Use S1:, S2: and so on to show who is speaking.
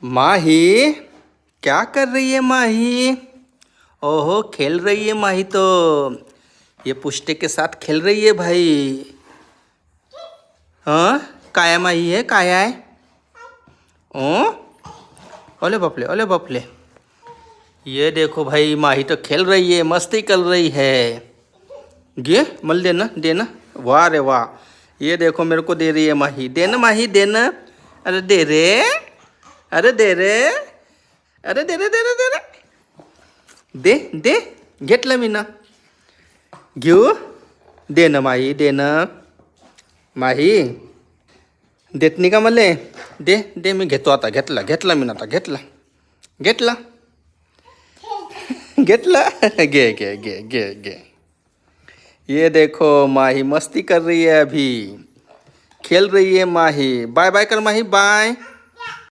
S1: माही, क्या कर रही है माही? ओहो, खेल रही है माही तो। ये पुष्टे के साथ खेल रही है भाई। हाँ, काया माही है, काया है। ओ, ओले बापले, ओले बापले। ये देखो भाई, माही तो खेल रही है, मस्ती कर रही है। गे मल देना देना। वाह रे वाह। ये देखो मेरे को दे रही है माही। देना माही, देना। अरे दे रे, अरे दे रे, अरे दे रे, दे रे, दे रे। दे दे, घेतलं मी ना. घेऊ. दे ना माही, दे ना. माही, देत नाही का मले? दे दे, मी घेतो आता. घेतला घेतला मी ना आता. घेतला घेतला घेतला. घे घे घे घे घे. ये देखो माही मस्ती कर रही है अभी, खेल रही है माही. बाय बाय कर माही, बाय.